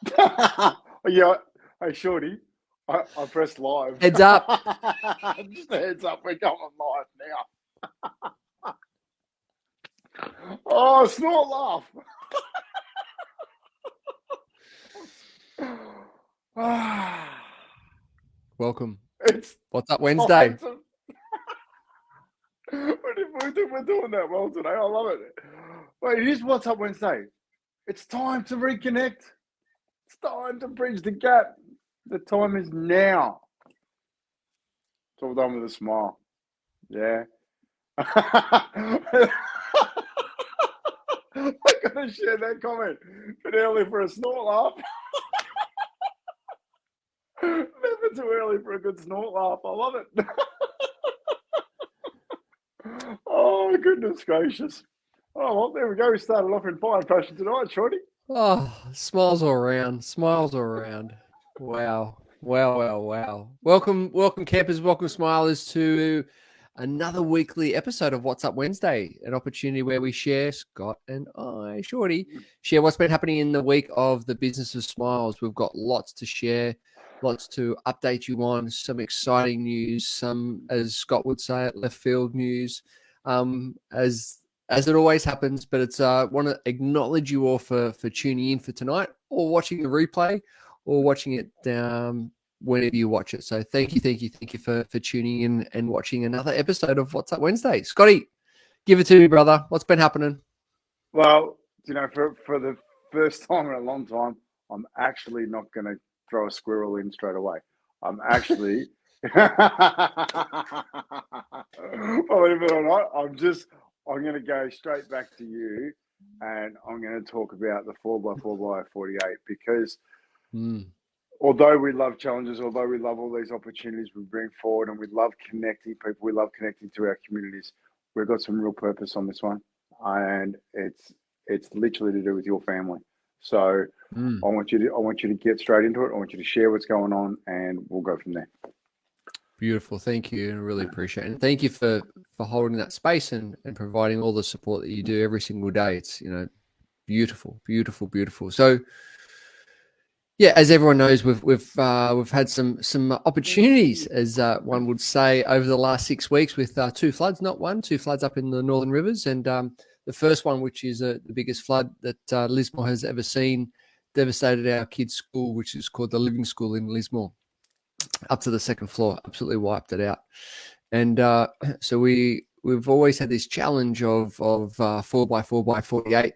Yeah. Hey, Shorty, I pressed live. Heads up. Just a heads up, we're going live now. Oh, snort laugh. Welcome. It's What's Up Wednesday? We're doing that well today. I love it. Wait, it is What's Up Wednesday. It's time to reconnect. It's time to bridge the gap. The time is now. It's all done with a smile. Yeah. I gotta share that comment. Bit early for a snort laugh. Never too early for a good snort laugh. I love it. Oh, goodness gracious. Oh, well, there we go. We started off in fire passion tonight, Shorty. Oh, smiles all around. Smiles all around. Wow. Wow. Welcome, campers, welcome, smilers, to another weekly episode of What's Up Wednesday, an opportunity where we share, Scott and I, Shorty, share what's been happening in the week of the business of smiles. We've got lots to share, lots to update you on, some exciting news, some, as Scott would say, left field news, as it always happens. But it's want to acknowledge you all for tuning in for tonight, or watching the replay, or watching it whenever you watch it. So thank you for tuning in and watching another episode of What's Up Wednesday. Scotty, give it to me, brother. What's been happening? Well, you know, for the first time in a long time, I'm actually not going to throw a squirrel in straight away. I'm actually, believe it or not, I'm going to go straight back to you, and I'm going to talk about the 4x4x48, because although we love challenges, although we love all these opportunities we bring forward, and we love connecting people, we love connecting to our communities, we've got some real purpose on this one, and it's literally to do with your family. So I want you to get straight into it. I want you to share what's going on, and we'll go from there. Beautiful. Thank you. I really appreciate it. And thank you for holding that space and providing all the support that you do every single day. It's, beautiful. So, yeah, as everyone knows, we've had some opportunities, as one would say, over the last 6 weeks with two floods up in the Northern Rivers, and the first one, which is the biggest flood that Lismore has ever seen, devastated our kids' school, which is called the Living School in Lismore, up to the second floor, absolutely wiped it out. And so we've always had this challenge of 4x4x48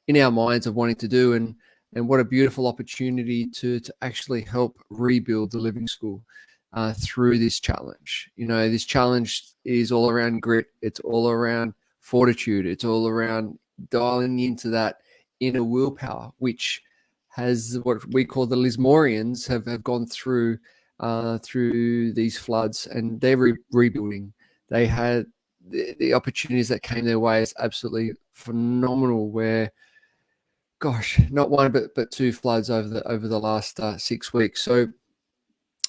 in our minds of wanting to do, and what a beautiful opportunity to actually help rebuild the Living School through this challenge. This challenge is all around grit. It's all around fortitude. It's all around dialing into that inner willpower, which has what we call the Lismorians have gone through these floods, and they're rebuilding. They had the opportunities that came their way is absolutely phenomenal, where, gosh, not one but two floods over the last 6 weeks. So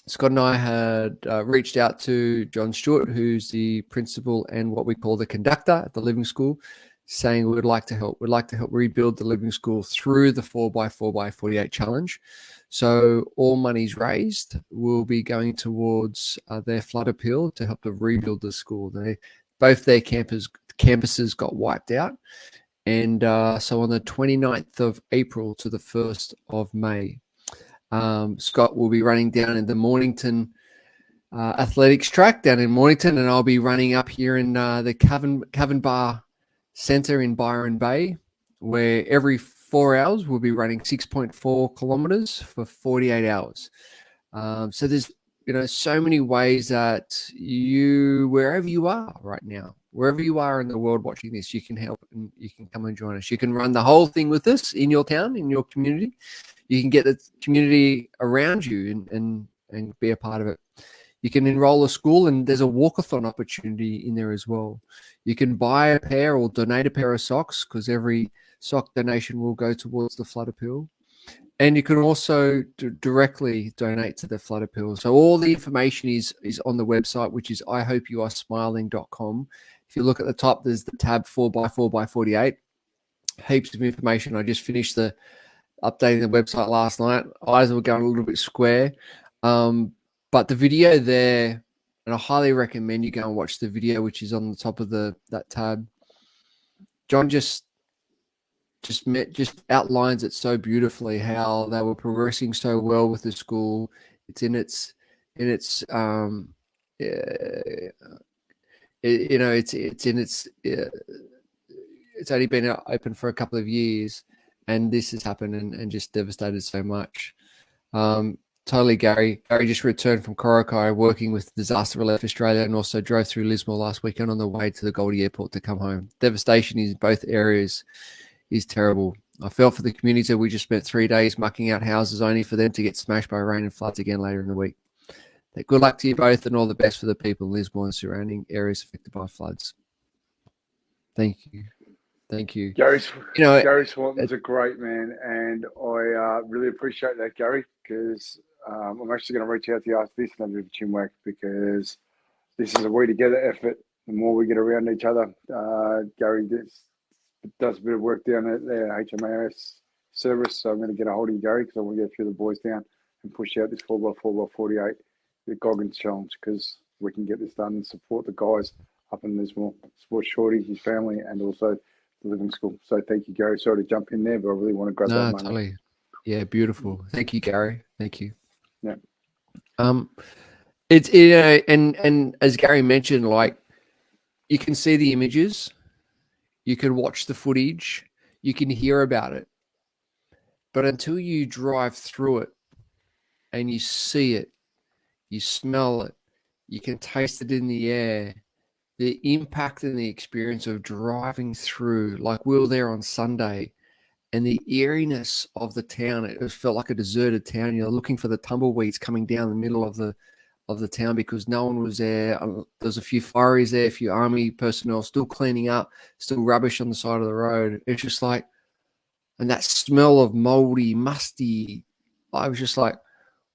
Scott and I had reached out to John Stewart, who's the principal and what we call the conductor at the Living School, saying we would like to help. We'd like to help rebuild the Living School through the 4x4x48 challenge. So all monies raised will be going towards their flood appeal to help to rebuild the school. Both their campuses got wiped out. And so on the 29th of April to the 1st of May, Scott will be running down in the Mornington athletics track down in Mornington, and I'll be running up here in the Cavan Bar Centre in Byron Bay, where every 4 hours we'll be running 6.4 kilometers for 48 hours. So there's so many ways that wherever you are right now, wherever you are in the world watching this, you can help and you can come and join us. You can run the whole thing with us in your town, in your community. You can get the community around you and be a part of it. You can enroll a school, and there's a walkathon opportunity in there as well. You can buy a pair or donate a pair of socks, because every sock donation will go towards the flood appeal. And you can also directly donate to the flood appeal. So all the information is on the website, which is ihopeyouaresmiling.com. If you look at the top, there's the tab 4x4x48. Heaps of information. I just finished updating the website last night. Eyes were going a little bit square. But the video there, and I highly recommend you go and watch the video, which is on the top of that tab. John just outlines it so beautifully how they were progressing so well with the school. It's in its it's only been open for a couple of years, and this has happened and just devastated so much. Totally, Gary. Gary just returned from Corokai working with Disaster Relief Australia and also drove through Lismore last weekend on the way to the Goldie Airport to come home. Devastation in both areas is terrible. I felt for the community. We just spent 3 days mucking out houses only for them to get smashed by rain and floods again later in the week. Good luck to you both and all the best for the people in Lismore and surrounding areas affected by floods. Thank you. Thank you. Gary Swanton's a great man, and I really appreciate that, Gary, because I'm actually going to reach out to you after this and have a bit of chinwag, because this is a we together effort. The more we get around each other, Gary does a bit of work down at the HMAS service, so I'm going to get a hold of you, Gary, because I want to get a few of the boys down and push out this 4x4x48, the Goggins Challenge, because we can get this done and support the guys up in Lismore, support Shorty, his family, and also the Living School. So thank you, Gary. Sorry to jump in there, but I really want to grab that money. Totally. Yeah, beautiful. Thank you, Gary. Thank you. Yeah. It's and as Gary mentioned, like, you can see the images, you can watch the footage, you can hear about it, but until you drive through it and you see it, you smell it, you can taste it in the air, the impact and the experience of driving through, like we were there on Sunday, and the eeriness of the town. It felt like a deserted town. You're looking for the tumbleweeds coming down the middle of the town because no one was there. There's a few fireys there, a few army personnel still cleaning up, still rubbish on the side of the road. It's just like, and that smell of moldy, musty, I was just like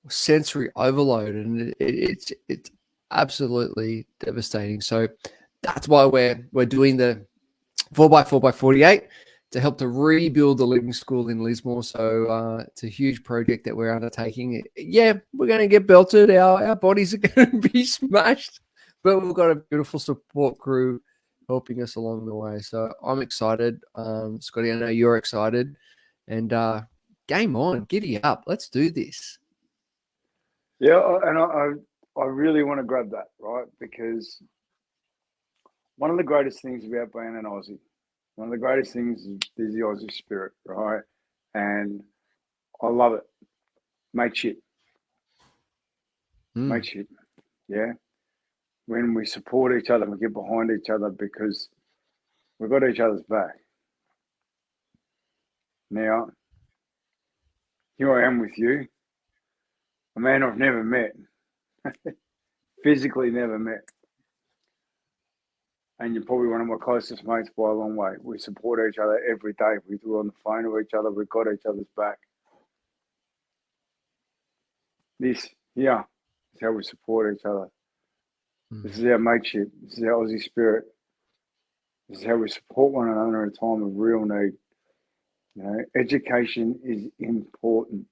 sensory overload, and it's absolutely devastating. So that's why we're doing the 4x4x48 to help to rebuild the Living School in Lismore. So it's a huge project that we're undertaking. Yeah, we're going to get belted. Our bodies are going to be smashed, but we've got a beautiful support crew helping us along the way. So I'm excited. Scotty, I know you're excited. And game on, giddy up. Let's do this. Yeah, and I really want to grab that, right? Because one of the greatest things about being an Aussie, one of the greatest things is the Aussie spirit, right? And I love it. Make shit. Make shit. Yeah. When we support each other, we get behind each other because we've got each other's back. Now, here I am with you, a man I've never met, physically never met. And you're probably one of my closest mates by a long way. We support each other every day. We're on the phone with each other. We've got each other's back. This here is how we support each other. This is our mateship. This is our Aussie spirit. This is how we support one another in a time of real need. You know, education is important.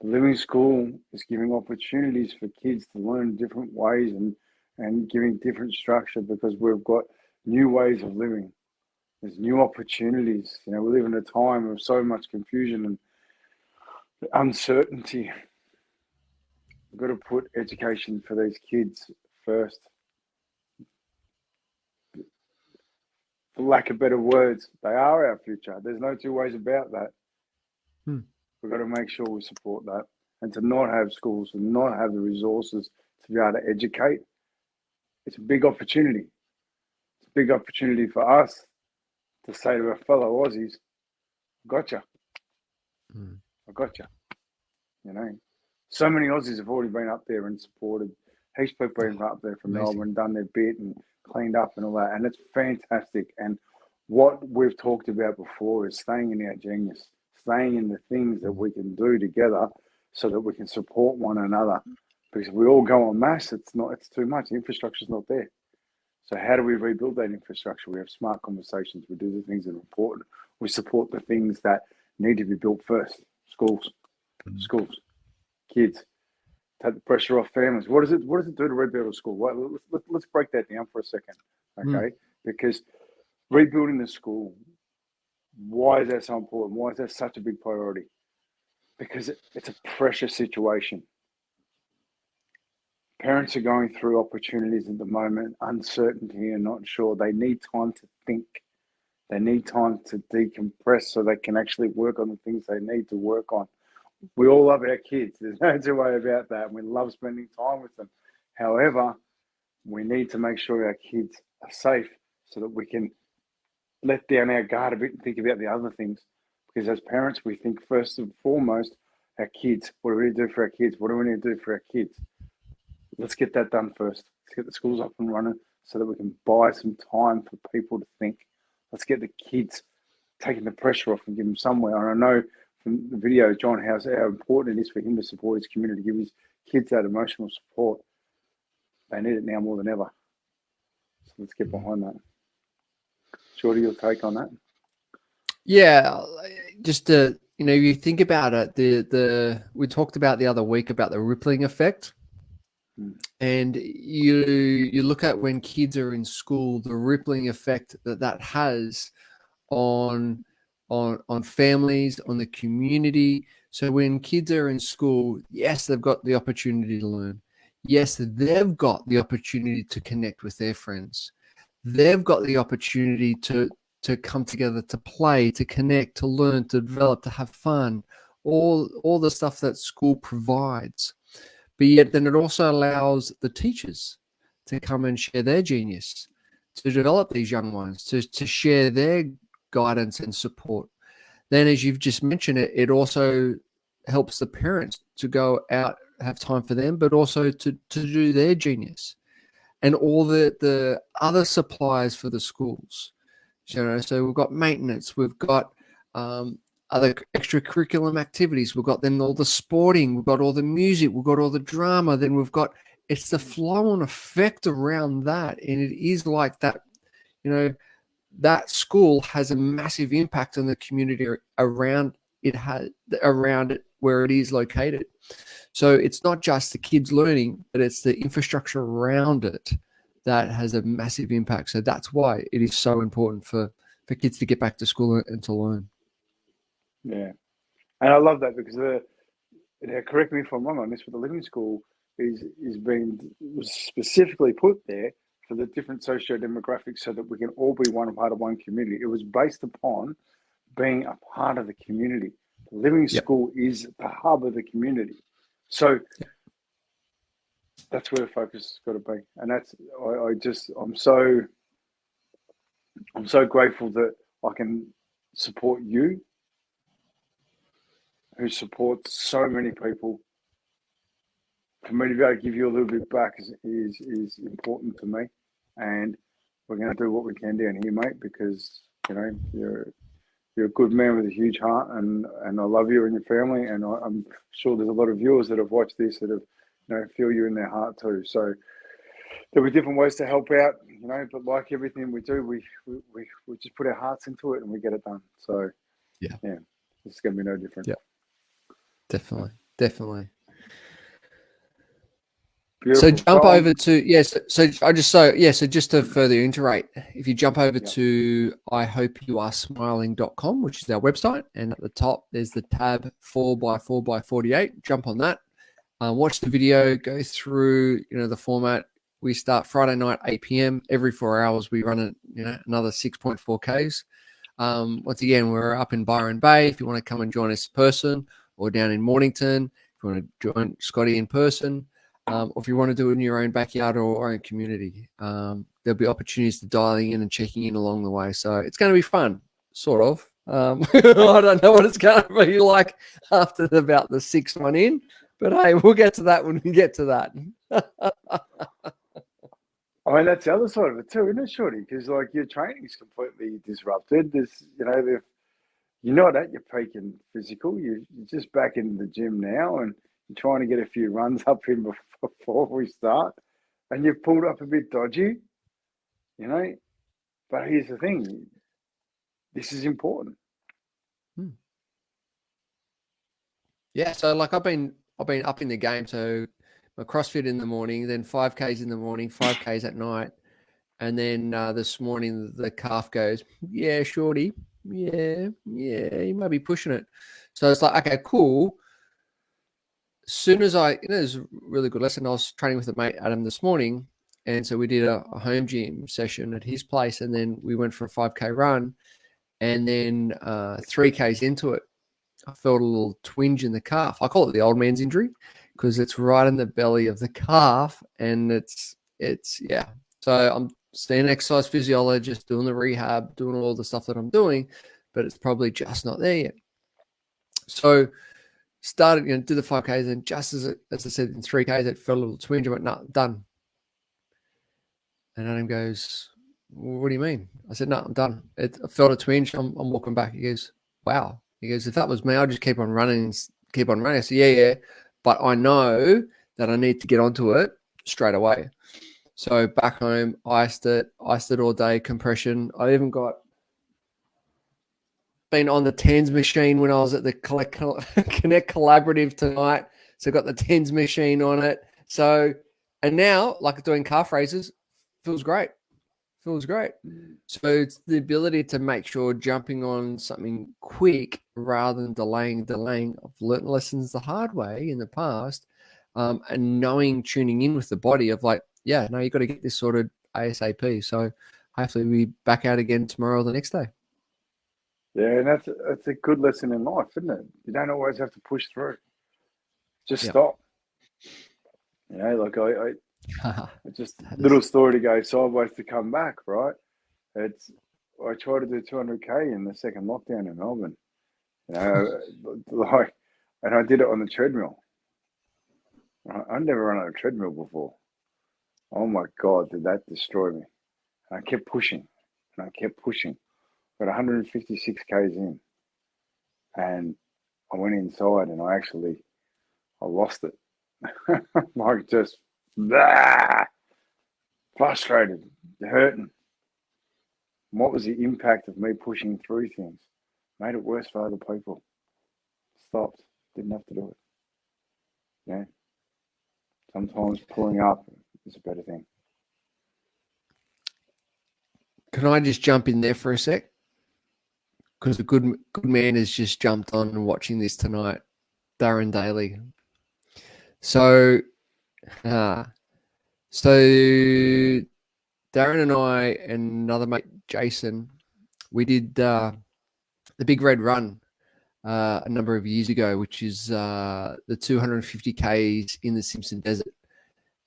The Living School is giving opportunities for kids to learn different ways and giving different structure because we've got new ways of living. There's new opportunities. You know, we live in a time of so much confusion and uncertainty. We've got to put education for these kids first. For lack of better words, they are our future. There's no two ways about that. We've got to make sure we support that. And to not have schools and not have the resources to be able to educate, it's a big opportunity. It's a big opportunity for us to say to our fellow Aussies, gotcha. I gotcha. You know, so many Aussies have already been up there and supported. Heaps of people been up there from Melbourne, done their bit and cleaned up and all that. And it's fantastic. And what we've talked about before is staying in our genius, staying in the things that we can do together so that we can support one another. Because if we all go en masse, it's too much. The infrastructure's not there. So how do we rebuild that infrastructure? We have smart conversations. We do the things that are important. We support the things that need to be built first. Schools, kids. Take the pressure off families. What does it do to rebuild a school? Well, let's break that down for a second, okay? Because rebuilding the school, why is that so important? Why is that such a big priority? Because it's a pressure situation. Parents are going through opportunities at the moment, uncertainty and not sure. They need time to think. They need time to decompress so they can actually work on the things they need to work on. We all love our kids. There's no two way about that. We love spending time with them. However, we need to make sure our kids are safe so that we can let down our guard a bit and think about the other things. Because as parents, we think first and foremost, our kids. What do we need to do for our kids? What do we need to do for our kids? Let's get that done first. Let's get the schools up and running so that we can buy some time for people to think. Let's get the kids taking the pressure off and give them somewhere. And I know from the video, John, how important it is for him to support his community, give his kids that emotional support. They need it now more than ever. So let's get behind that. Shorty, your take on that? Yeah, just to, you think about it, we talked about the other week about the rippling effect. And you look at when kids are in school, the rippling effect that has on families, on the community. So when kids are in school, yes, they've got the opportunity to learn. Yes, they've got the opportunity to connect with their friends. They've got the opportunity to come together, to play, to connect, to learn, to develop, to have fun, all the stuff that school provides. But yet then it also allows the teachers to come and share their genius, to develop these young ones, to share their guidance and support. Then, as you've just mentioned, it also helps the parents to go out, have time for them, but also to do their genius. And all the other supplies for the schools. So we've got maintenance, we've got other extracurricular activities, we've got then all the sporting, we've got all the music, we've got all the drama, then we've got, it's the flow and effect around that. And it is like that, that school has a massive impact on the community around it where it is located. So it's not just the kids learning, but it's the infrastructure around it that has a massive impact. So that's why it is so important for kids to get back to school and to learn. Yeah. And I love that because correct me if I'm wrong on this, but the Living School was specifically put there for the different socio-demographics so that we can all be one part of one community. It was based upon being a part of the community. The Living School is the hub of the community. So that's where the focus has got to be. And that's, I'm so grateful that I can support you, who supports so many people. For me to be able to give you a little bit back is important to me. And we're going to do what we can down here, mate, because, you're a good man with a huge heart, and I love you and your family. And I'm sure there's a lot of viewers that have watched this that have, feel you in their heart too. So there'll be different ways to help out, but like everything we do, we just put our hearts into it and we get it done. So yeah, it's going to be no different. Yeah, definitely. Beautiful. So jump over to So just to further iterate, if you jump over to ihopeyouaresmiling.com, which is our website, and at the top there's the tab 4x4x48. Jump on that, watch the video, go through the format. We start Friday night 8 p.m. Every 4 hours we run another 6.4 Ks. Once again, we're up in Byron Bay. If you want to come and join us in person, or down in Mornington, if you want to join Scotty in person. Or if you want to do it in your own backyard or own community, there'll be opportunities to dialing in and checking in along the way. So it's going to be fun, sort of. I don't know what it's going to be like after about the 6th one in, but hey, we'll get to that when we get to that. I mean, that's the other side of it too, isn't it, Shorty? Because your training is completely disrupted. There's, you're not at your peak in physical. You're just back in the gym now, and you're trying to get a few runs up in before we start, and you've pulled up a bit dodgy, But here's the thing: this is important. Yeah, so like I've been up in the game. So my CrossFit in the morning, then 5Ks in the morning, 5Ks at night, and then this morning the calf goes, yeah, shorty, yeah, you might be pushing it. So it's like, okay, cool. As soon as there's a really good lesson. I was training with a mate Adam this morning, and so we did a home gym session at his place, and then we went for a 5K run, and then 3Ks into it, I felt a little twinge in the calf. I call it the old man's injury because it's right in the belly of the calf, and it's yeah. So I'm seeing an exercise physiologist, doing the rehab, doing all the stuff that I'm doing, but it's probably just not there yet. So started, did the 5Ks, and just as I said, in 3Ks, it felt a little twinge. I went, no, done. And Adam goes, well, what do you mean? I said, no, I'm done. I felt a twinge. I'm walking back. He goes, wow. He goes, if that was me, I'd just keep on running. I said, yeah. But I know that I need to get onto it straight away. So back home, iced it all day, compression. I even been on the TENS machine when I was at the Connect Collaborative tonight. So got the TENS machine on it. So, and now, like doing calf raises, feels great. So it's the ability to make sure jumping on something quick rather than delaying. I've learned lessons the hard way in the past, and tuning in with the body of like, yeah, no, you got to get this sorted ASAP. So hopefully we back out again tomorrow or the next day. Yeah, and that's a good lesson in life, isn't it? You don't always have to push through. Just stop. Like I just little story to go sideways to come back, right? I tried to do 200K in the second lockdown in Melbourne, like, and I did it on the treadmill. I never run on a treadmill before. Oh my God, did that destroy me? And I kept pushing, Got 156 Ks in, and I went inside and I lost it. Like just frustrated, hurting. What was the impact of me pushing through things? Made it worse for other people. Stopped. Didn't have to do it. Yeah. Sometimes pulling up is a better thing. Can I just jump in there for a sec? Because a good man has just jumped on and watching this tonight, Darren Daly. So Darren and I and another mate, Jason, we did the Big Red Run a number of years ago, which is the 250 Ks in the Simpson Desert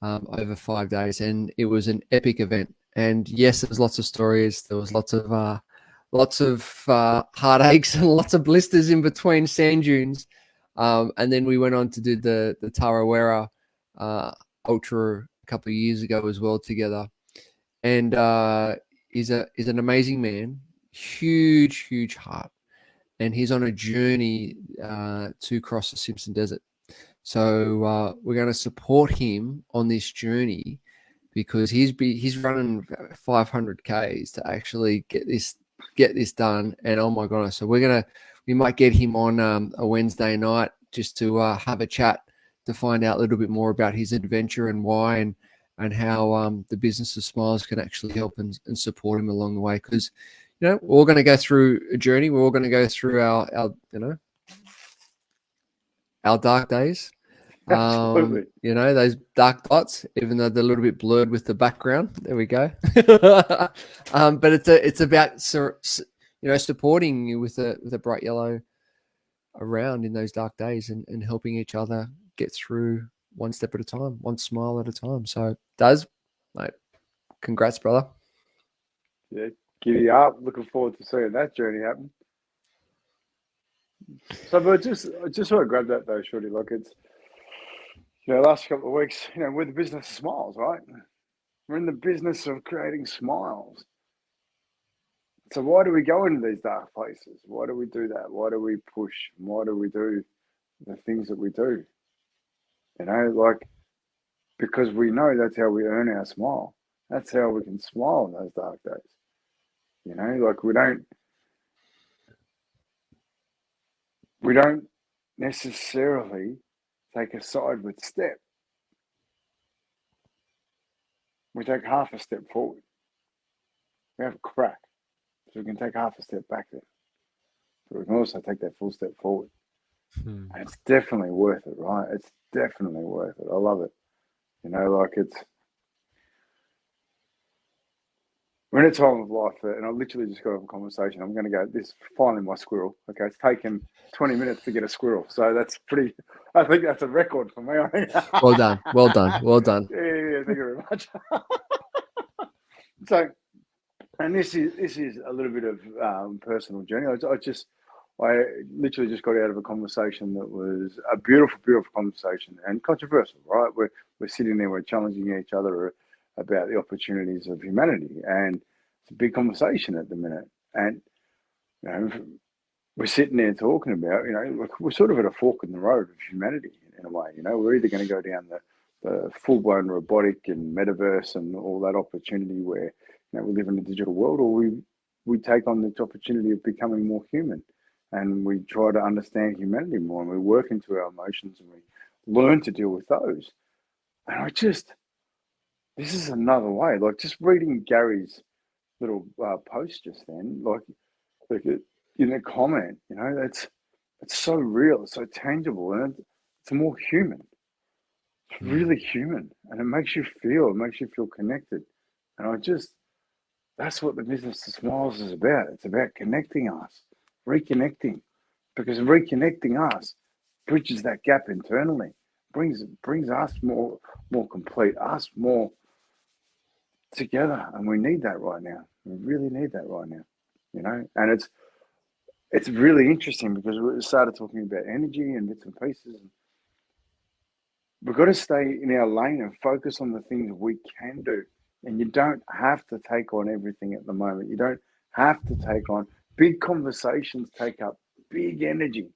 over 5 days, and it was an epic event. And yes, there was lots of stories. There was lots of heartaches and lots of blisters in between sand dunes. And then we went on to do the Tarawera Ultra a couple of years ago as well together. And he's an amazing man, huge heart, and he's on a journey to cross the Simpson Desert. So we're going to support him on this journey because he's running 500 Ks to actually get this done. And oh my goodness, so we might get him on a Wednesday night just to have a chat to find out a little bit more about his adventure and why and how the Business of Smiles can actually help and support him along the way. Because we're all going to go through a journey. We're all going to go through our dark days. Absolutely. Those dark dots, even though they're a little bit blurred with the background. There we go. But it's about supporting you with a bright yellow around in those dark days and helping each other get through one step at a time, one smile at a time. So mate, congrats, brother. Yeah, giddy up. Looking forward to seeing that journey happen. So, but I just want to grab that though, Shorty. Like it's, last couple of weeks, we're the business of smiles, right? We're in the business of creating smiles. So why do we go into these dark places? Why do we do that? Why do we push? Why do we do the things that we do? Because we know that's how we earn our smile. That's how we can smile in those dark days. We don't necessarily take a sideward step. We take half a step forward. We have a crack, so we can take half a step back then. But we can also take that full step forward. And it's definitely worth it, right? It's definitely worth it. I love it. You know, like we're in a time of life, and I literally just got off a conversation. I'm going to go, this is finally my squirrel. Okay, it's taken 20 minutes to get a squirrel. So that's pretty, I think that's a record for me. I think. Well done. Well done. Well done. Yeah, thank you very much. So, and this is a little bit of personal journey. I literally just got out of a conversation that was a beautiful, beautiful conversation and controversial, right? We're sitting there, we're challenging each other about the opportunities of humanity, and it's a big conversation at the minute. And you know, we're sitting there talking about, you know, we're sort of at a fork in the road of humanity in a way. You know, we're either going to go down the full-blown robotic and metaverse and all that opportunity where, you know, we live in a digital world, or we take on this opportunity of becoming more human, and we try to understand humanity more, and we work into our emotions, and we learn to deal with those. And this is another way. Like just reading Gary's little post just then, like in a comment, you know, it's so real, it's so tangible, and it's more human. It's really human, and it makes you feel connected. And that's what the Business of Smiles is about. It's about connecting us, reconnecting, because reconnecting us bridges that gap internally, brings us more complete, us more together, and we need that right now. We really need that right now, you know. And it's really interesting because we started talking about energy and bits and pieces. We've got to stay in our lane and focus on the things we can do. And you don't have to take on everything at the moment. You don't have to take on big conversations, take up big energy.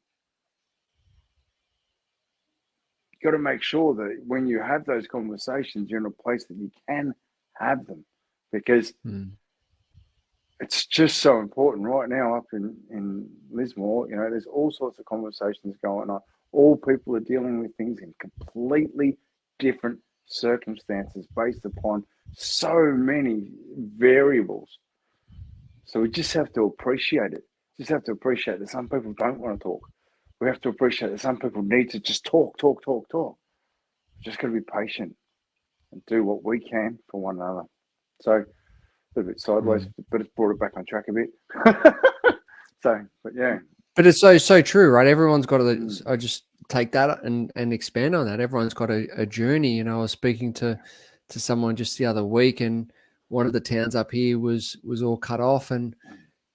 You've got to make sure that when you have those conversations, you're in a place that you can have them, because it's just so important right now up in Lismore. You know, there's all sorts of conversations going on. All people are dealing with things in completely different circumstances based upon so many variables. So we just have to appreciate it. Just have to appreciate that some people don't want to talk. We have to appreciate that some people need to just talk. Just got to be patient and do what we can for one another. So a little bit sideways, but it's brought it back on track a bit. But yeah. But it's so true, right? Everyone's got to. I just take that and expand on that. Everyone's got a journey. You know, I was speaking to someone just the other week, and one of the towns up here was all cut off, and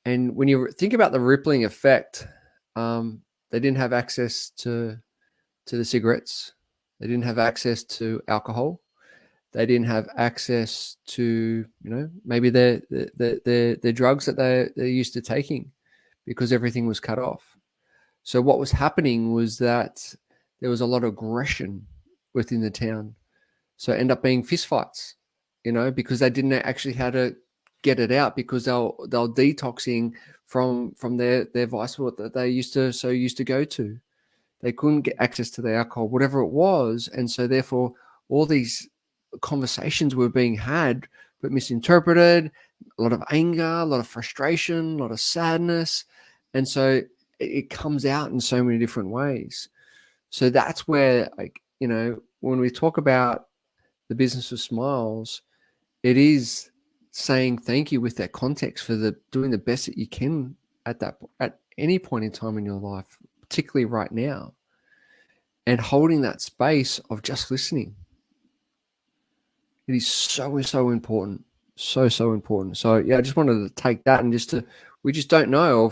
when you think about the rippling effect, they didn't have access to the cigarettes, they didn't have access to alcohol, they didn't have access to, you know, maybe the drugs that they're used to taking, because everything was cut off. So what was happening was that there was a lot of aggression within the town. So end up being fistfights, you know, because they didn't actually how to get it out, because they're detoxing from their vice that they used to go to. They couldn't get access to the alcohol, whatever it was, and so therefore all these conversations were being had but misinterpreted. A lot of anger, a lot of frustration, a lot of sadness, and so it comes out in so many different ways. So that's where, like, you know, when we talk about the Business of Smiles, it is saying thank you with that context for doing the best that you can at any point in time in your life, particularly right now, and holding that space of just listening. It is so important, so important. So yeah, I just wanted to take that, and we just don't know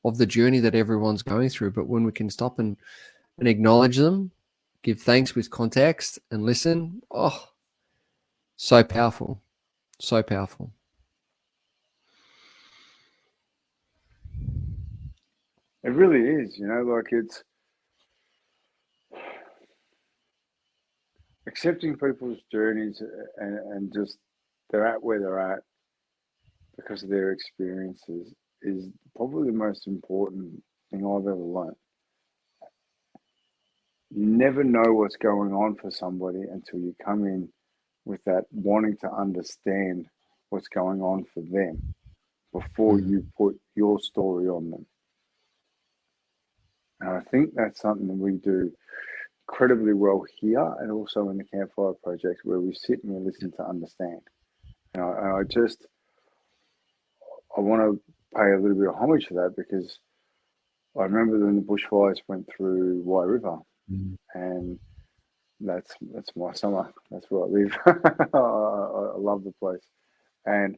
of the journey that everyone's going through, but when we can stop and acknowledge them, give thanks with context, and listen, oh, so powerful. So powerful. It really is, you know, like it's accepting people's journeys and just they're at where they're at because of their experiences is probably the most important thing I've ever learned. you never know what's going on for somebody until you come in with that wanting to understand what's going on for them before you put your story on them. And I think that's something that we do incredibly well here, and also in the Campfire Project, where we sit and we listen to understand. And I want to pay a little bit of homage to that, because I remember when the bushfires went through Wye River, and that's my summer. That's where I live. I love the place, and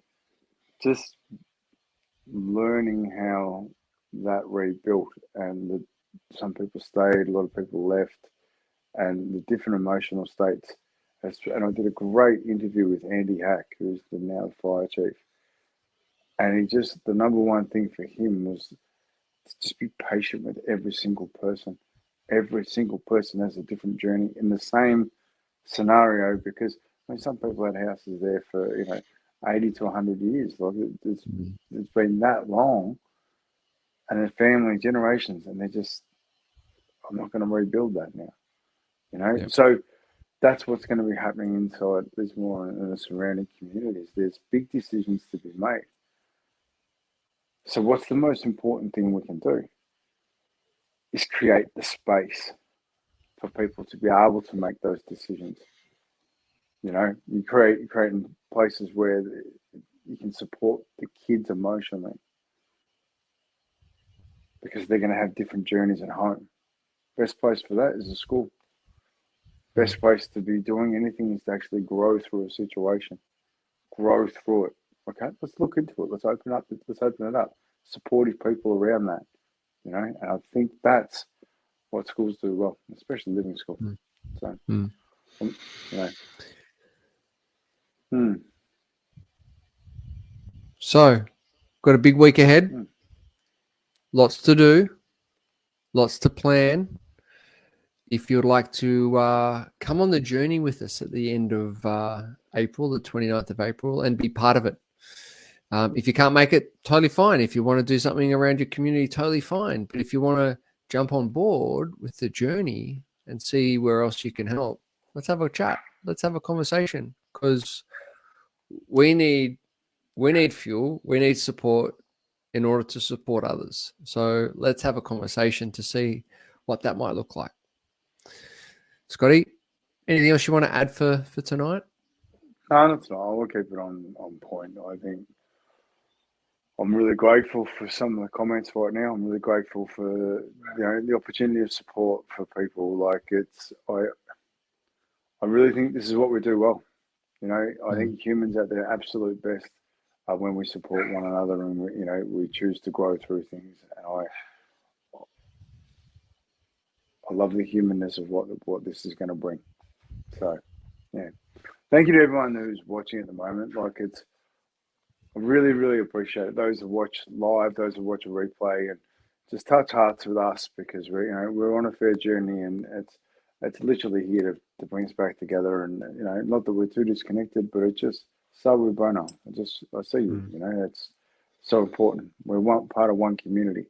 just learning how that rebuilt, and some people stayed, a lot of people left, and the different emotional states. And I did a great interview with Andy Hack, who's now the fire chief. And the number one thing for him was to just be patient with every single person. Every single person has a different journey in the same scenario, because some people had houses there for 80 to 100 years. Like it's been that long, and their family generations, and I'm not going to rebuild that now. Yep. So that's what's going to be happening inside Lismore and the surrounding communities. There's big decisions to be made. So what's the most important thing we can do is create the space for people to be able to make those decisions. You creating places where you can support the kids emotionally, because they're going to have different journeys at home. Best place for that is a school. Best place to be doing anything is to actually grow through a situation, grow through it. Okay, let's look into it. Let's open it up. Supportive people around that, and I think that's what schools do well, especially living schools. So, got a big week ahead. Lots to do, lots to plan. If you'd like to come on the journey with us at the end of April, the 29th of April, and be part of it. If you can't make it, totally fine. If you want to do something around your community, totally fine. But if you want to jump on board with the journey and see where else you can help, let's have a chat. Let's have a conversation, because we need fuel. We need support in order to support others. So let's have a conversation to see what that might look like. Scotty, anything else you want to add for tonight? No, that's not. We'll keep it on point. I think I'm really grateful for some of the comments right now. I'm really grateful for the opportunity of support for people. I really think this is what we do well. I think humans at their absolute best are when we support one another, and we choose to grow through things. And I love the humanness of what this is going to bring. So, yeah. Thank you to everyone who's watching at the moment. I really, really appreciate it. Those who watch live, those who watch a replay, and just touch hearts with us, because we're on a fair journey, and it's literally here to bring us back together. And not that we're too disconnected, but it's just so bono. I see you. It's so important. We're part of one community.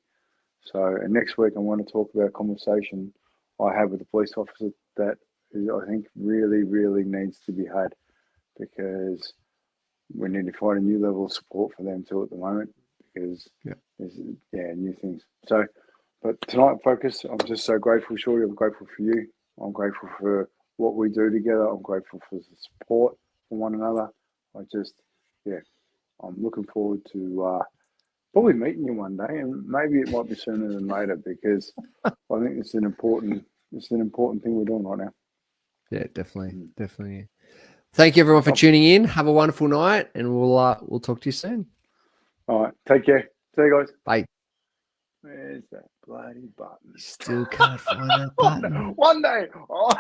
So, and next week I want to talk about a conversation I had with a police officer that I think really, really needs to be had, because we need to find a new level of support for them too at the moment, because there's new things. So, but tonight, focus. I'm just so grateful, Shorty. I'm grateful for you. I'm grateful for what we do together. I'm grateful for the support from one another. I'm looking forward to probably meeting you one day, and maybe it might be sooner than later, because I think it's an important thing we're doing right now. Yeah, definitely. Thank you everyone for tuning in. Have a wonderful night, and we'll talk to you soon. All right, take care. See you guys. Bye. Where's that bloody button? Still can't find that button. One day. Oh.